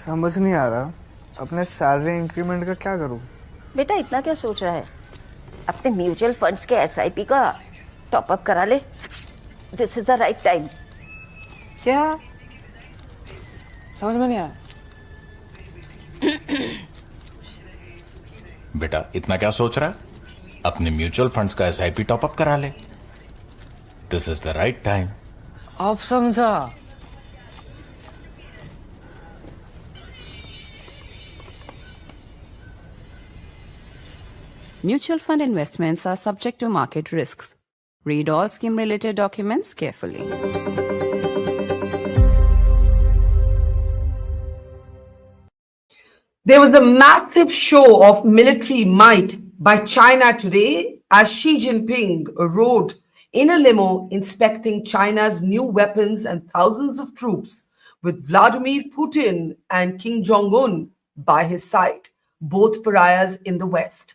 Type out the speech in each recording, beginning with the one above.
समझ नहीं आ रहा अपने सैलरी इंक्रीमेंट का क्या करूं। बेटा इतना क्या सोच रहा है? अपने म्यूचुअल फंड्स के एसआईपी का टॉप अप करा ले। This is the right time. क्या समझ में नहीं आया? बेटा इतना क्या सोच रहा है? अपने म्यूचुअल फंड्स का एसआईपी टॉपअप करा ले। This is the right time. अब समझा। Mutual fund investments are subject to market risks. Read all scheme-related documents carefully. There was a massive show of military might by China today as Xi Jinping rode in a limo inspecting China's new weapons and thousands of troops with Vladimir Putin and Kim Jong Un by his side, both pariahs in the West.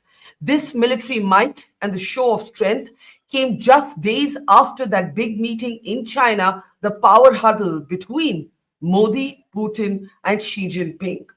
This military might and the show of strength came just days after that big meeting in China, the power huddle between Modi, Putin, and Xi Jinping.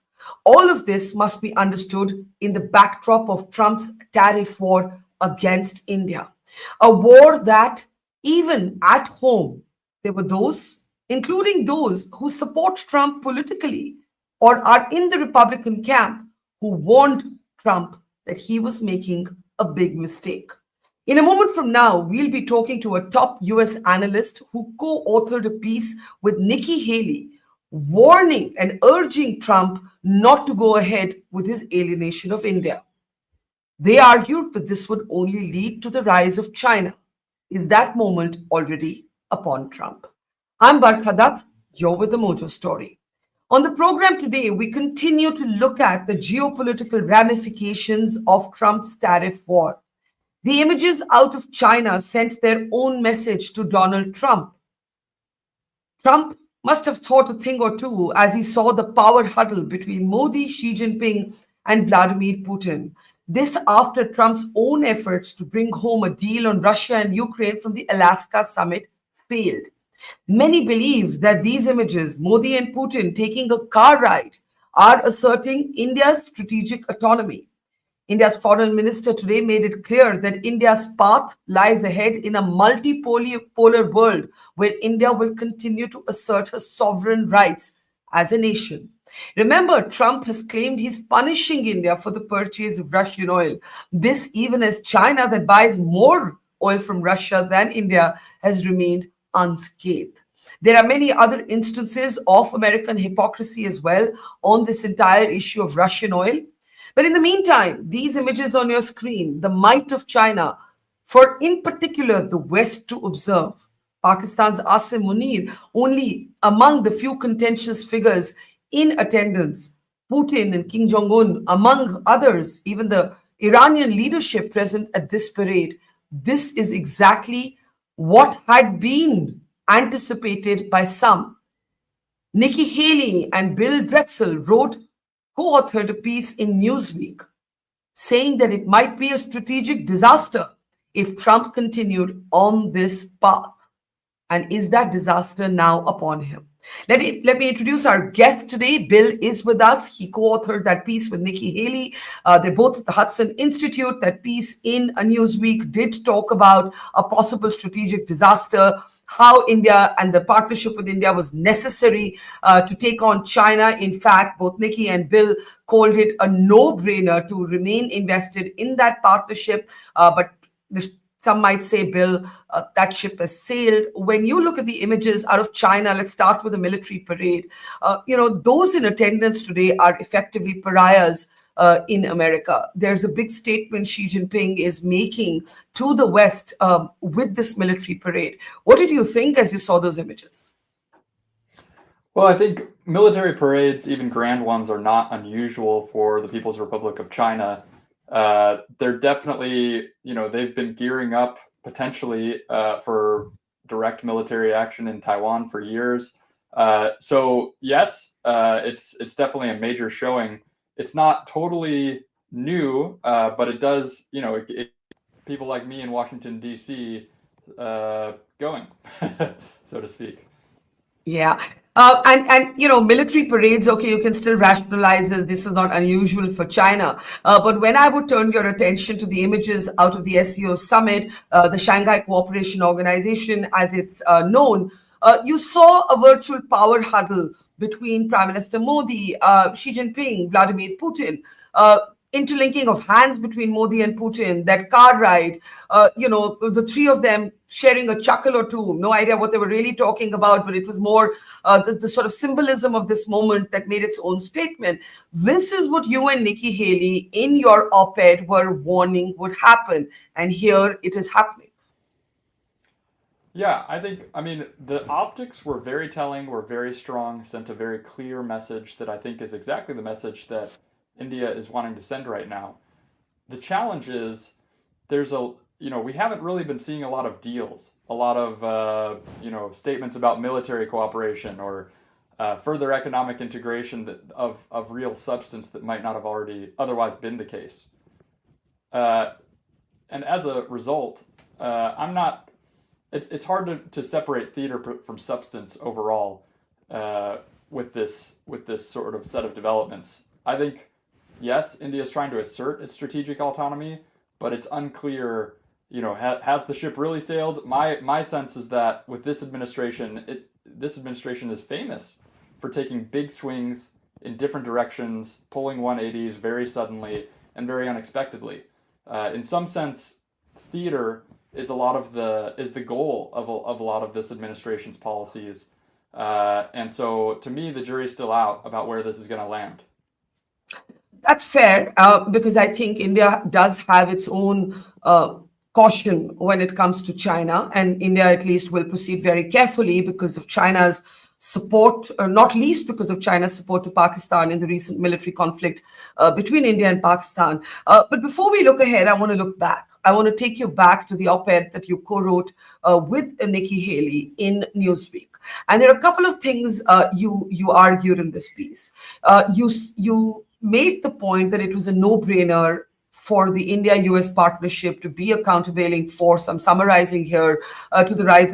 All of this must be understood in the backdrop of Trump's tariff war against India. A war that, even at home, there were those, including those who support Trump politically or are in the Republican camp, who warned Trump that he was making a big mistake. In a moment from now, we'll be talking to a top US analyst who co-authored a piece with Nikki Haley warning and urging Trump not to go ahead with his alienation of India. They argued that this would only lead to the rise of China. Is that moment already upon Trump? I'm Barkha Dutt. You're with the Mojo Story. On the program today, we continue to look at the geopolitical ramifications of Trump's tariff war. The images out of China sent their own message to Donald Trump. Trump must have thought a thing or two as he saw the power huddle between Modi, Xi Jinping, and Vladimir Putin. This after Trump's own efforts to bring home a deal on Russia and Ukraine from the Alaska summit failed. Many believe that these images, Modi and Putin taking a car ride, are asserting India's strategic autonomy. India's foreign minister today made it clear that India's path lies ahead in a multipolar world where India will continue to assert her sovereign rights as a nation. Remember, Trump has claimed he's punishing India for the purchase of Russian oil. This even as China, that buys more oil from Russia than India, has remained unscathed. There are many other instances of American hypocrisy as well on this entire issue of Russian oil. But in the meantime, these images on your screen, the might of China, for in particular the West to observe. Pakistan's Asim Munir, only among the few contentious figures in attendance. Putin and Kim Jong Un, among others, even the Iranian leadership present at this parade. This is exactly what had been anticipated by some. Nikki Haley and Bill Drexel co-authored a piece in Newsweek saying that it might be a strategic disaster if Trump continued on this path. And is that disaster now upon him? Let me introduce our guest today. Bill is with us. He co-authored that piece with Nikki Haley. They're both at the Hudson Institute. That piece in a Newsweek did talk about a possible strategic disaster, how India and the partnership with India was necessary to take on China. In fact, both Nikki and Bill called it a no-brainer to remain invested in that partnership. But some might say, Bill, that ship has sailed. When you look at the images out of China, let's start with the military parade. Those in attendance today are effectively pariahs in America. There's a big statement Xi Jinping is making to the West with this military parade. What did you think as you saw those images? Well, I think military parades, even grand ones, are not unusual for the People's Republic of China. They're definitely, they've been gearing up potentially for direct military action in Taiwan for years. So yes, it's definitely a major showing. It's not totally new, but it does, people like me in Washington, D.C. Going, so to speak. Yeah. And military parades, okay, you can still rationalize this is not unusual for China. But when I would turn your attention to the images out of the SCO summit, the Shanghai Cooperation Organization, as it's known, you saw a virtual power huddle between Prime Minister Modi, Xi Jinping, Vladimir Putin, interlinking of hands between Modi and Putin, that car ride, the three of them sharing a chuckle or two. No idea what they were really talking about, but it was more the sort of symbolism of this moment that made its own statement. This is what you and Nikki Haley in your op-ed were warning would happen. And here it is happening. Yeah, the optics were very telling, were very strong, sent a very clear message that I think is exactly the message that India is wanting to send right now. The challenge is we haven't really been seeing a lot of deals, a lot of, statements about military cooperation or further economic integration of real substance that might not have already otherwise been the case. And as a result, it's hard to separate theater from substance overall with this sort of set of developments. I think, yes, India is trying to assert its strategic autonomy, but it's unclear, has the ship really sailed? My sense is that with this administration is famous for taking big swings in different directions, pulling 180s very suddenly and very unexpectedly. In some sense, theater is the goal of a lot of this administration's policies. And so to me, the jury's still out about where this is going to land. That's fair, because I think India does have its own caution when it comes to China, and India at least will proceed very carefully because of China's support, not least because of China's support to Pakistan in the recent military conflict between India and Pakistan. But before we look ahead, I want to look back. I want to take you back to the op-ed that you co-wrote with Nikki Haley in Newsweek. And there are a couple of things you argued in this piece. You made the point that it was a no-brainer for the India-US partnership to be a countervailing force, I'm summarizing here, to the rise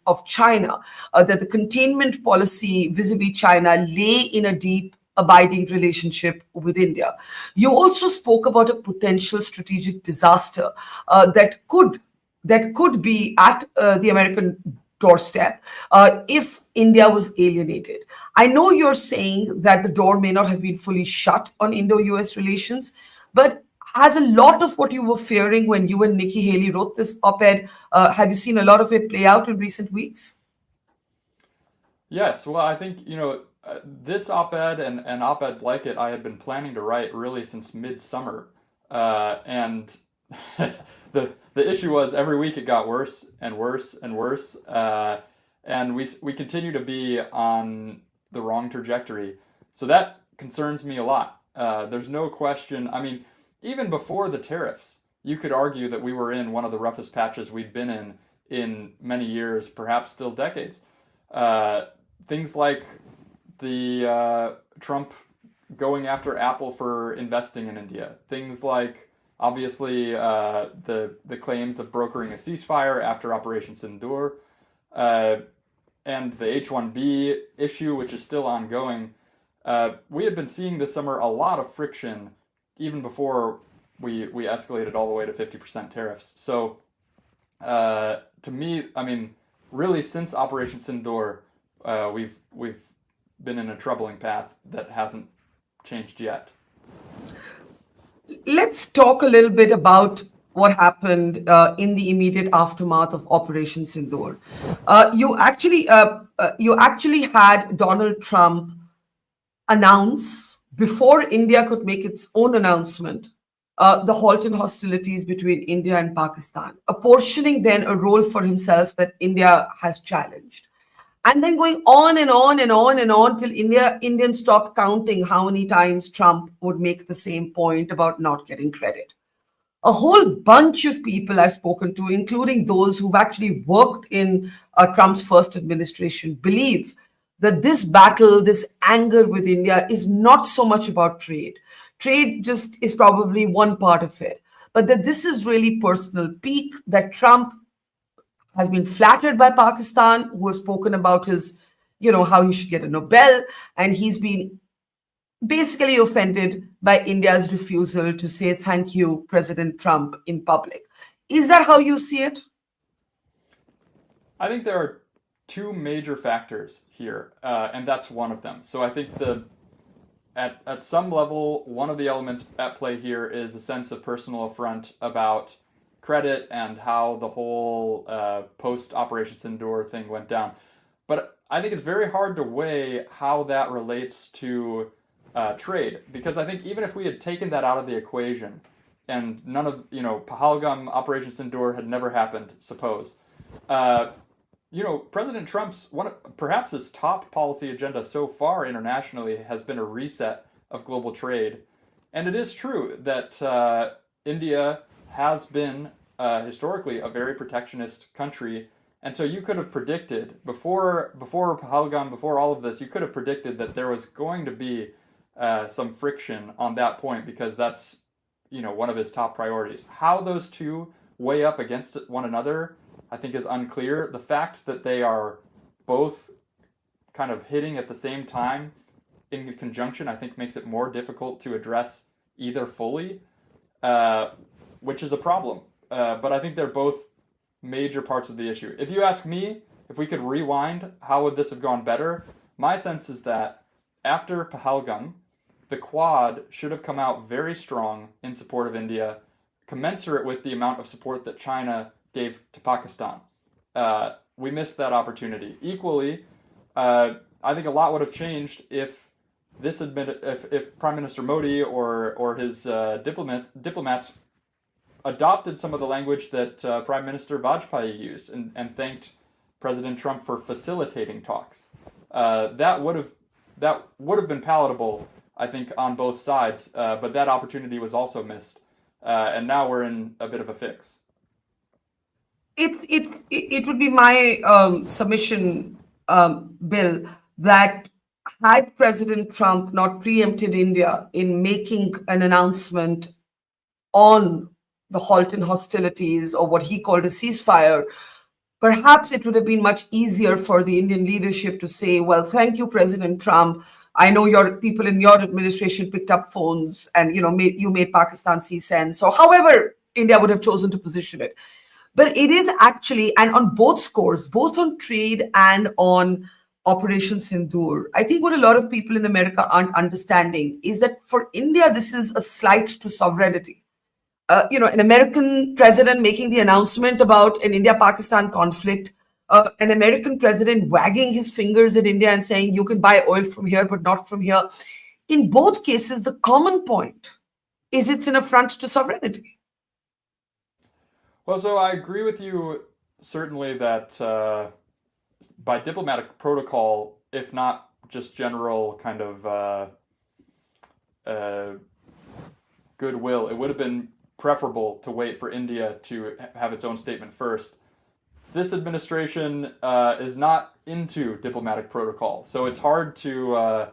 of China, that the containment policy vis-a-vis China lay in a deep, abiding relationship with India. You also spoke about a potential strategic disaster that could be at the American doorstep if India was alienated. I know you're saying that the door may not have been fully shut on Indo-US relations, but has a lot of what you were fearing when you and Nikki Haley wrote this op-ed, have you seen a lot of it play out in recent weeks? Yes, well, I think, this op-ed and op-eds like it, I had been planning to write really since midsummer. And the issue was every week it got worse and worse and worse. And we continue to be on the wrong trajectory. So that concerns me a lot. There's no question. Even before the tariffs, you could argue that we were in one of the roughest patches we'd been in many years, perhaps still decades. Things like the Trump going after Apple for investing in India. Things like, obviously, the claims of brokering a ceasefire after Operation Sindoor, and the H-1B issue, which is still ongoing. We had been seeing this summer a lot of friction even before we escalated all the way to 50% tariffs. So to me, really since Operation Sindoor, we've been in a troubling path that hasn't changed yet. Let's talk a little bit about what happened in the immediate aftermath of Operation Sindoor. You actually had Donald Trump announce, before India could make its own announcement, the halt in hostilities between India and Pakistan, apportioning then a role for himself that India has challenged. And then going on and on and on and on till Indians stopped counting how many times Trump would make the same point about not getting credit. A whole bunch of people I've spoken to, including those who've actually worked in Trump's first administration, believe that this battle, this anger with India is not so much about trade. Trade just is probably one part of it, but that this is really personal pique, that Trump has been flattered by Pakistan, who has spoken about his, how he should get a Nobel, and he's been basically offended by India's refusal to say thank you, President Trump, in public. Is that how you see it? I think there are two major factors here, and that's one of them. So I think at some level, one of the elements at play here is a sense of personal affront about credit and how the whole post-Operation Sindoor thing went down. But I think it's very hard to weigh how that relates to trade, because I think even if we had taken that out of the equation and none of, Pahalgam, Operation Sindoor had never happened, suppose, President Trump's perhaps his top policy agenda so far internationally has been a reset of global trade. And it is true that India has been historically a very protectionist country. And so you could have predicted before Pahalgam, before all of this, you could have predicted that there was going to be some friction on that point, because that's, one of his top priorities. How those two weigh up against one another, I think, is unclear. The fact that they are both kind of hitting at the same time in conjunction, I think, makes it more difficult to address either fully, which is a problem. But I think they're both major parts of the issue. If you ask me, if we could rewind, how would this have gone better? My sense is that after Pahalgam, the Quad should have come out very strong in support of India, commensurate with the amount of support that China gave to Pakistan. We missed that opportunity. Equally, I think a lot would have changed if this had been, if Prime Minister Modi or his diplomats adopted some of the language that Prime Minister Vajpayee used and thanked President Trump for facilitating talks. That would have been palatable, I think, on both sides. But that opportunity was also missed, and now we're in a bit of a fix. It would be my submission, Bill, that had President Trump not preempted India in making an announcement on the halt in hostilities, or what he called a ceasefire, perhaps it would have been much easier for the Indian leadership to say, well, thank you, President Trump. I know your people in your administration picked up phones and, you made Pakistan see sense. So however India would have chosen to position it. But it is actually, and on both scores, both on trade and on Operation Sindoor, I think what a lot of people in America aren't understanding is that for India, this is a slight to sovereignty. An American president making the announcement about an India-Pakistan conflict, an American president wagging his fingers at India and saying, you can buy oil from here, but not from here. In both cases, the common point is it's an affront to sovereignty. Well, so I agree with you, certainly, that by diplomatic protocol, if not just general kind of goodwill, it would have been preferable to wait for India to have its own statement first. This administration is not into diplomatic protocol, so it's hard to.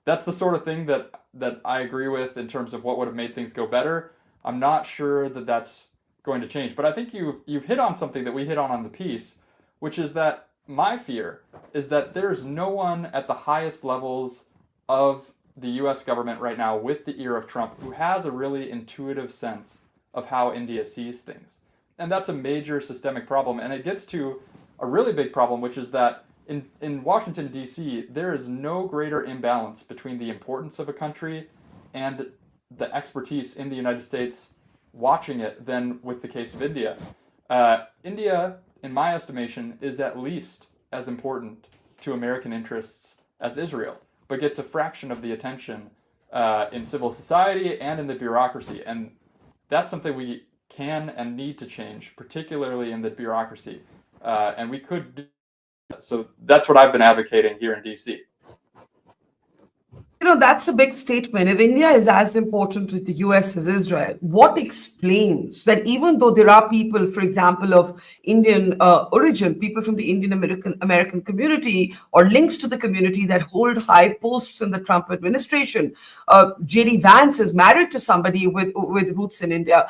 That's the sort of thing that I agree with in terms of what would have made things go better. I'm not sure that that's going to change, but I think you've hit on something that we hit on the piece, which is that my fear is that there's no one at the highest levels of the U.S. government right now with the ear of Trump who has a really intuitive sense of how India sees things. And that's a major systemic problem. And it gets to a really big problem, which is that in Washington, D.C., there is no greater imbalance between the importance of a country and the expertise in the United States watching it than with the case of India. India, in my estimation, is at least as important to American interests as Israel, but gets a fraction of the attention in civil society and in the bureaucracy. And that's something we can and need to change, particularly in the bureaucracy. And we could do that. So that's what I've been advocating here in DC. That's a big statement. If India is as important with the US as Israel, what explains that even though there are people, for example, of Indian origin, people from the Indian American community or links to the community that hold high posts in the Trump administration, J.D. Vance is married to somebody with roots in India.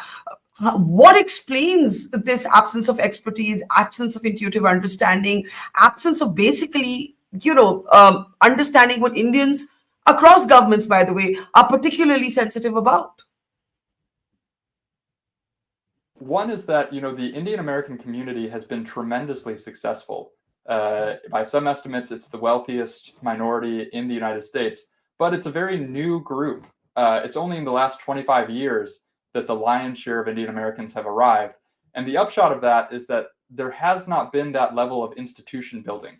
What explains this absence of expertise, absence of intuitive understanding, absence of basically understanding what Indians across governments, by the way, are particularly sensitive about? One is that, the Indian American community has been tremendously successful. By some estimates, it's the wealthiest minority in the United States, but it's a very new group. It's only in the last 25 years that the lion's share of Indian Americans have arrived. And the upshot of that is that there has not been that level of institution building,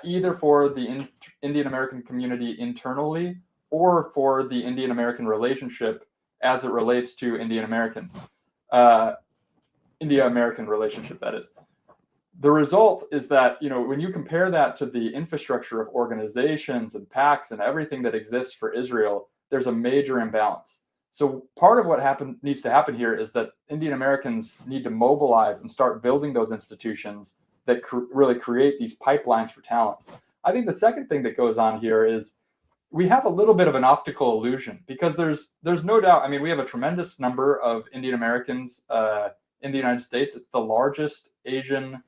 either for the Indian American community internally or for the Indian American relationship as it relates to Indian Americans. India-American relationship, that is. The result is that, when you compare that to the infrastructure of organizations and PACs and everything that exists for Israel, there's a major imbalance. So part of what needs to happen here is that Indian Americans need to mobilize and start building those institutions that really create these pipelines for talent. I think the second thing that goes on here is we have a little bit of an optical illusion, because there's no doubt, we have a tremendous number of Indian Americans in the United States. It's the largest Asian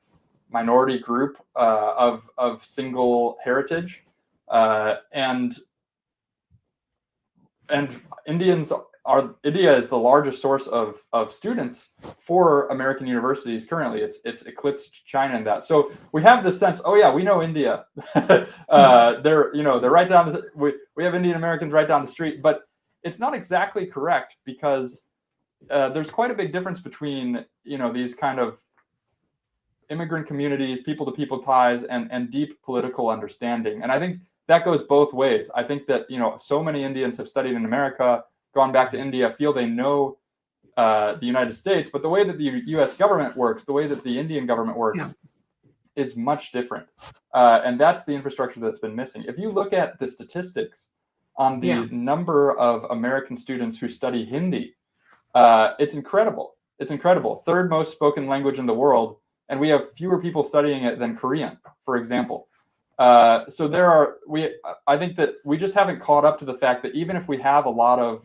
minority group of single heritage, and India is the largest source of students for American universities currently. It's eclipsed China in that. So we have this sense, oh yeah, we know India. They're right down we have Indian Americans right down the street, but it's not exactly correct, because there's quite a big difference between these kind of immigrant communities, people-to-people ties, and deep political understanding. And I think that goes both ways. I think that so many Indians have studied in America, gone back to India, feel they know the United States, but the way that the U.S. government works, the way that the Indian government works, is much different. And that's the infrastructure that's been missing. If you look at the statistics on the number of American students who study Hindi, it's incredible. It's incredible. Third most spoken language in the world, and we have fewer people studying it than Korean, for example. So I think that we just haven't caught up to the fact that even if we have a lot of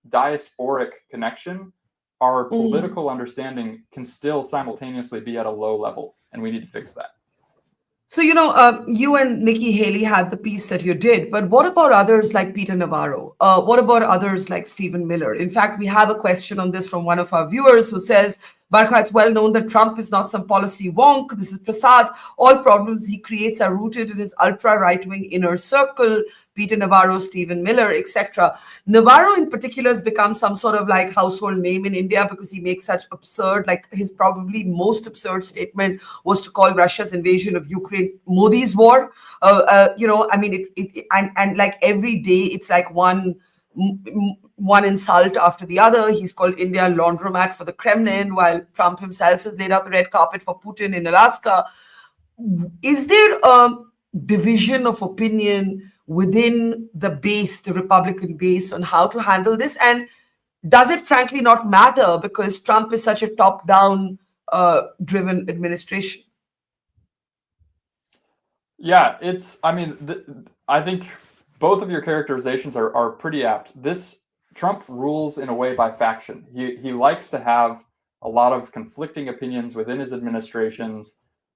diasporic connection, our political understanding can still simultaneously be at a low level, and we need to fix that. So, you and Nikki Haley had the piece that you did, but what about others like Peter Navarro? What about others like Stephen Miller? In fact, we have a question on this from one of our viewers who says, Barkha, it's well known that Trump is not some policy wonk. This is Prasad. All problems he creates are rooted in his ultra-right-wing inner circle. Peter Navarro, Stephen Miller, etc. Navarro in particular has become some sort of like household name in India because he makes such absurd, like his probably most absurd statement was to call Russia's invasion of Ukraine Modi's war. And like every day it's like one insult after the other. He's called India a laundromat for the Kremlin, while Trump himself has laid out the red carpet for Putin in Alaska. Is there a division of opinion within the base, the Republican base, on how to handle this? And does it frankly not matter because Trump is such a top-down driven administration? Yeah, I think both of your characterizations are pretty apt. Trump rules in a way by faction. He likes to have a lot of conflicting opinions within his administrations,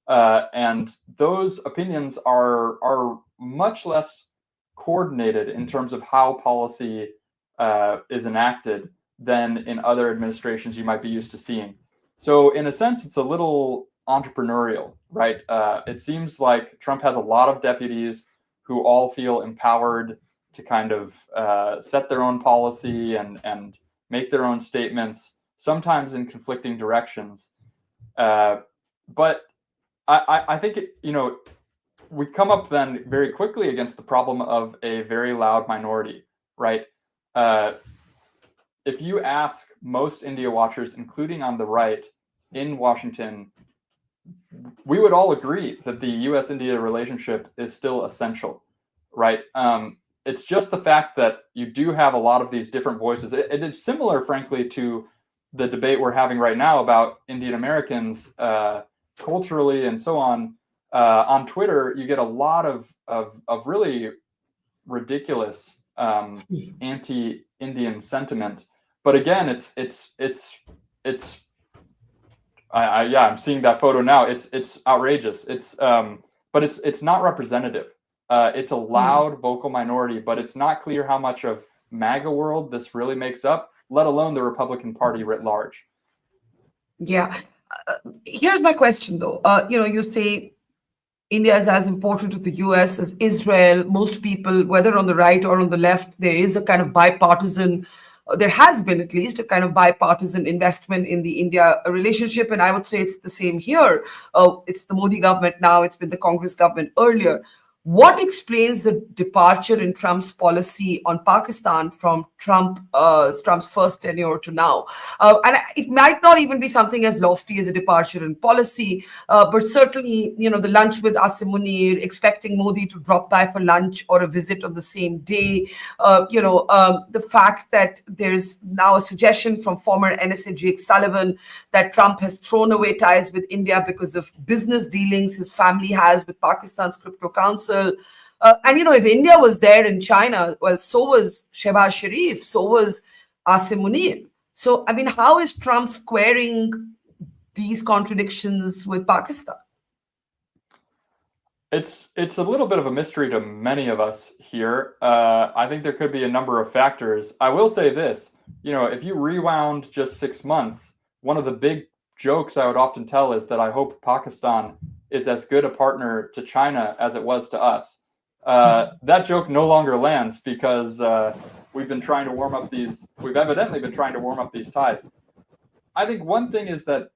and those opinions are much less coordinated in terms of how policy is enacted than in other administrations you might be used to seeing. So in a sense, it's a little entrepreneurial, right? It seems like Trump has a lot of deputies who all feel empowered to kind of set their own policy and make their own statements, sometimes in conflicting directions. But I think, we come up then very quickly against the problem of a very loud minority, right? If you ask most India watchers, including on the right in Washington, we would all agree that the U.S.-India relationship is still essential, right? It's just the fact that you do have a lot of these different voices. It is similar, frankly, to the debate we're having right now about Indian Americans culturally and so on. On Twitter, you get a lot of really ridiculous anti-Indian sentiment. But again, I'm seeing that photo now. It's outrageous. but it's not representative. It's a loud vocal minority, but it's not clear how much of MAGA world this really makes up, let alone the Republican Party writ large. Yeah. Here's my question, though. You say India is as important to the US as Israel. Most people, whether on the right or on the left, there is a kind of bipartisan, there has been at least a kind of bipartisan investment in the India relationship. And I would say it's the same here. It's the Modi government now, it's been the Congress government earlier. What explains the departure in Trump's policy on Pakistan from Trump's first tenure to now? And it might not even be something as lofty as a departure in policy, but certainly, the lunch with Asim Munir, expecting Modi to drop by for lunch or a visit on the same day, the fact that there's now a suggestion from former NSA Jake Sullivan that Trump has thrown away ties with India because of business dealings his family has with Pakistan's crypto council. And if India was there in China, well, so was Shehbaz Sharif, so was Asim Munir. So, how is Trump squaring these contradictions with Pakistan? It's a little bit of a mystery to many of us here. I think there could be a number of factors. I will say this, if you rewound just 6 months, one of the big jokes I would often tell is that I hope Pakistan is as good a partner to China as it was to us. That joke no longer lands because we've evidently been trying to warm up these ties. I think one thing is that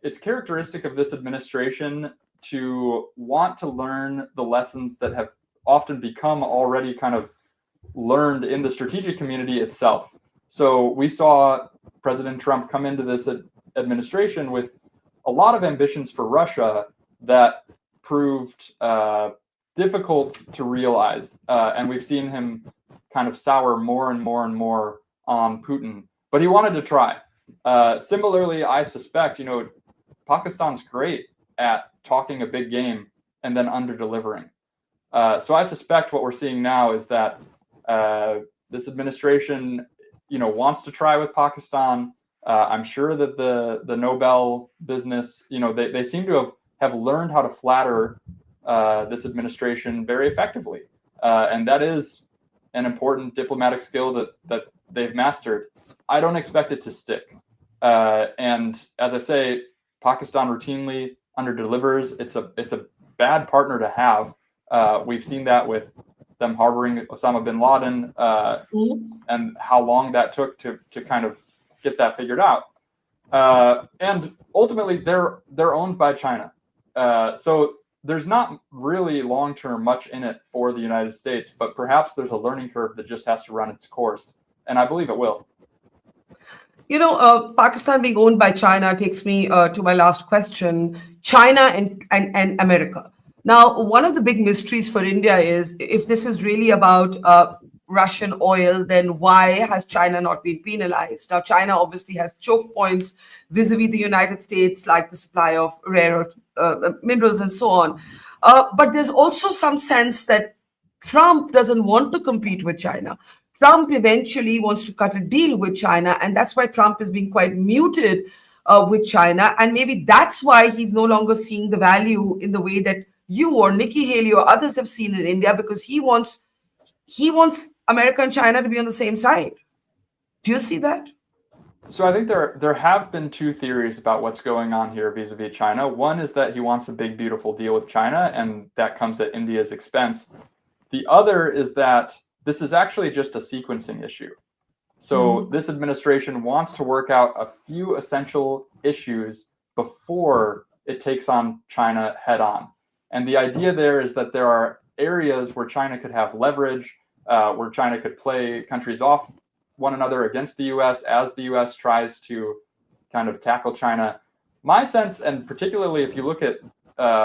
it's characteristic of this administration to want to learn the lessons that have often become already kind of learned in the strategic community itself. So we saw President Trump come into this administration with a lot of ambitions for Russia that proved difficult to realize. And we've seen him kind of sour more and more and more on Putin, but he wanted to try. Similarly, I suspect, Pakistan's great at talking a big game and then under-delivering. So I suspect what we're seeing now is that this administration, wants to try with Pakistan. I'm sure that the Nobel business, they seem to have learned how to flatter this administration very effectively. And that is an important diplomatic skill that they've mastered. I don't expect it to stick. And as I say, Pakistan routinely under-delivers. It's a bad partner to have. We've seen that with them harboring Osama bin Laden and how long that took to kind of get that figured out. And ultimately, they're owned by China. So there's not really long-term much in it for the United States, but perhaps there's a learning curve that just has to run its course. And I believe it will. Pakistan being owned by China takes me to my last question. China and America. Now, one of the big mysteries for India is if this is really about Russian oil, then why has China not been penalized? Now, China obviously has choke points vis-a-vis the United States, like the supply of rare earth minerals and so on. But there's also some sense that Trump doesn't want to compete with China. Trump eventually wants to cut a deal with China, and that's why Trump is being quite muted with China. And maybe that's why he's no longer seeing the value in the way that you or Nikki Haley or others have seen in India, because he wants America and China to be on the same side. Do you see that? So I think there have been two theories about what's going on here vis-a-vis China. One is that he wants a big, beautiful deal with China, and that comes at India's expense. The other is that this is actually just a sequencing issue. So this administration wants to work out a few essential issues before it takes on China head on. And the idea there is that there are areas where China could have leverage, where China could play countries off one another against the US as the US tries to kind of tackle China. My sense, and particularly if you look at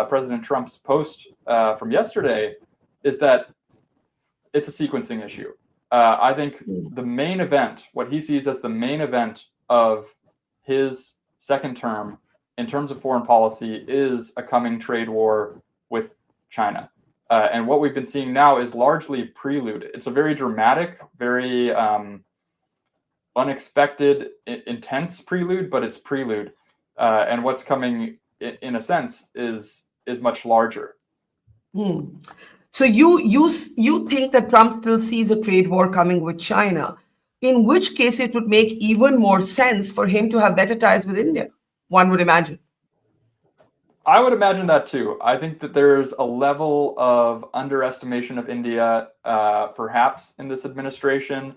President Trump's post from yesterday, is that it's a sequencing issue. I think the main event, what he sees as the main event of his second term in terms of foreign policy, is a coming trade war with China. And what we've been seeing now is largely prelude. It's a very dramatic, very unexpected, intense prelude, but it's prelude. And what's coming, in a sense, is much larger. So you think that Trump still sees a trade war coming with China, in which case it would make even more sense for him to have better ties with India, one would imagine. I would imagine that too. I think that there's a level of underestimation of India, perhaps in this administration.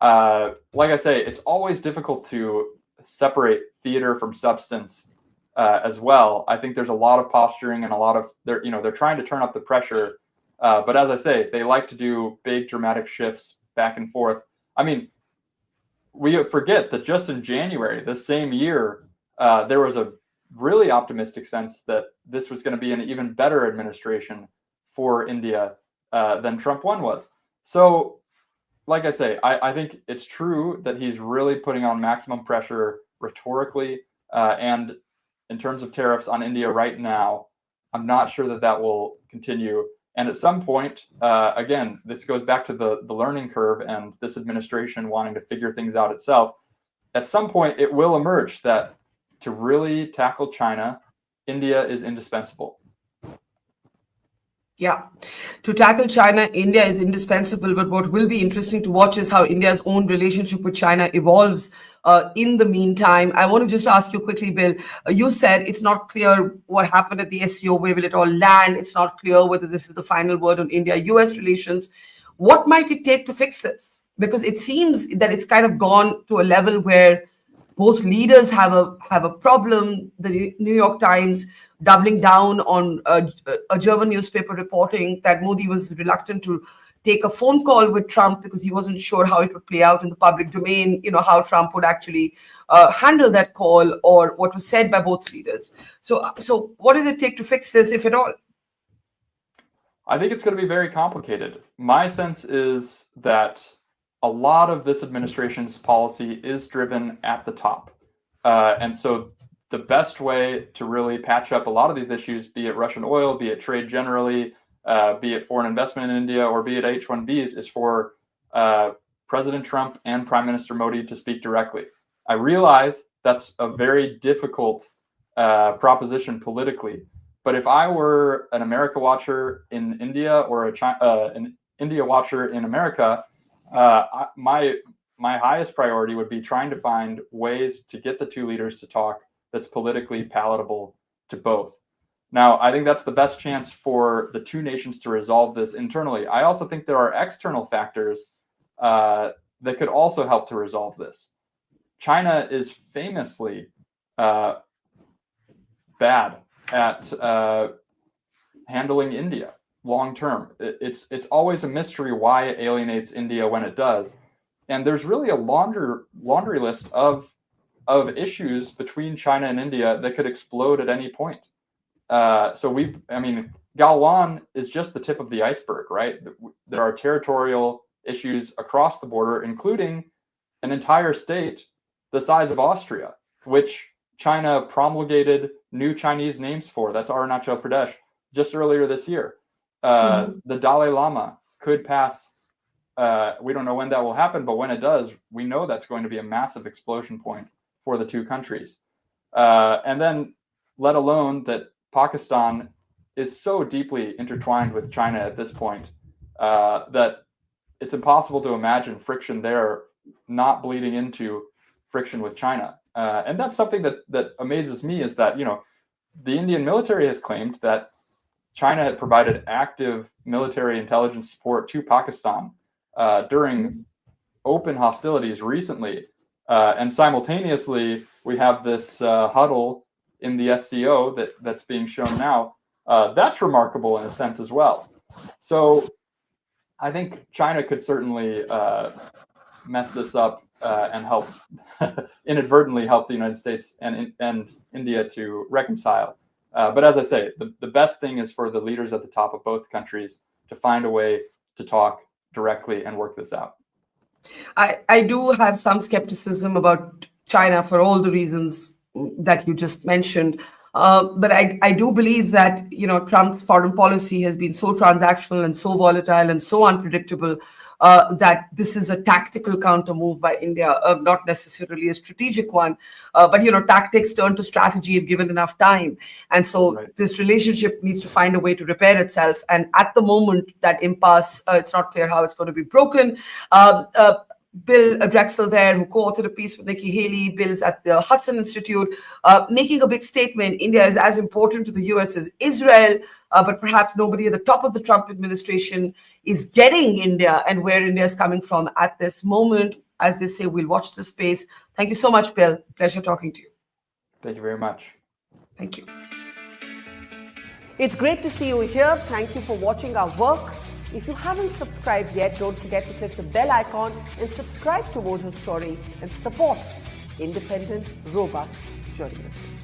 Like I say, it's always difficult to separate theater from substance as well. I think there's a lot of posturing and a lot of they're trying to turn up the pressure. But as I say, they like to do big dramatic shifts back and forth. I mean, we forget that just in January, this same year, there was a really optimistic sense that this was going to be an even better administration for India than Trump 1 was. So, like I say, I think it's true that he's really putting on maximum pressure rhetorically and in terms of tariffs on India right now. I'm not sure that that will continue. And at some point, again, this goes back to the learning curve and this administration wanting to figure things out itself. At some point, it will emerge that to really tackle China, India is indispensable. Yeah, to tackle China, India is indispensable. But what will be interesting to watch is how India's own relationship with China evolves in the meantime. I want to just ask you quickly, Bill, you said it's not clear what happened at the SCO, where will it all land? It's not clear whether this is the final word on India-US relations. What might it take to fix this? Because it seems that it's kind of gone to a level where both leaders have a problem. The New York Times doubling down on a German newspaper reporting that Modi was reluctant to take a phone call with Trump because he wasn't sure how it would play out in the public domain, how Trump would actually handle that call or what was said by both leaders. So what does it take to fix this, if at all? I think it's going to be very complicated. My sense is that a lot of this administration's policy is driven at the top. And so the best way to really patch up a lot of these issues, be it Russian oil, be it trade generally, be it foreign investment in India, or be it H-1Bs, is for President Trump and Prime Minister Modi to speak directly. I realize that's a very difficult proposition politically. But if I were an America watcher in India or an India watcher in America, my highest priority would be trying to find ways to get the two leaders to talk that's politically palatable to both. Now, I think that's the best chance for the two nations to resolve this internally. I also think there are external factors that could also help to resolve this. China is famously bad at handling India long term. It's always a mystery why it alienates India when it does. And there's really a laundry list of issues between China and India that could explode at any point. Galwan is just the tip of the iceberg, right? There are territorial issues across the border, including an entire state the size of Austria, which China promulgated new Chinese names for. That's Arunachal Pradesh just earlier this year. The Dalai Lama could pass. We don't know when that will happen, but when it does, we know that's going to be a massive explosion point for the two countries. And then, let alone that Pakistan is so deeply intertwined with China at this point that it's impossible to imagine friction there not bleeding into friction with China. And that's something that amazes me, is that, the Indian military has claimed that China had provided active military intelligence support to Pakistan during open hostilities recently. And simultaneously, we have this huddle in the SCO that's being shown now. That's remarkable in a sense as well. So I think China could certainly mess this up and help inadvertently help the United States and India to reconcile. But as I say, the best thing is for the leaders at the top of both countries to find a way to talk directly and work this out. I do have some skepticism about China for all the reasons that you just mentioned. But I do believe that, Trump's foreign policy has been so transactional and so volatile and so unpredictable that this is a tactical counter move by India, not necessarily a strategic one. But, tactics turn to strategy if given enough time. And so this relationship needs to find a way to repair itself. And at the moment, that impasse, it's not clear how it's going to be broken. Bill Drexel there, who co-authored a piece with Nikki Haley. Bill's at the Hudson Institute, making a big statement. India is as important to the US as Israel, but perhaps nobody at the top of the Trump administration is getting India and where India is coming from at this moment. As they say, we'll watch the space. Thank you so much, Bill. Pleasure talking to you. Thank you very much. Thank you. It's great to see you here. Thank you for watching our work. If you haven't subscribed yet, don't forget to click the bell icon and subscribe to Mojo Story and support independent, robust journalism.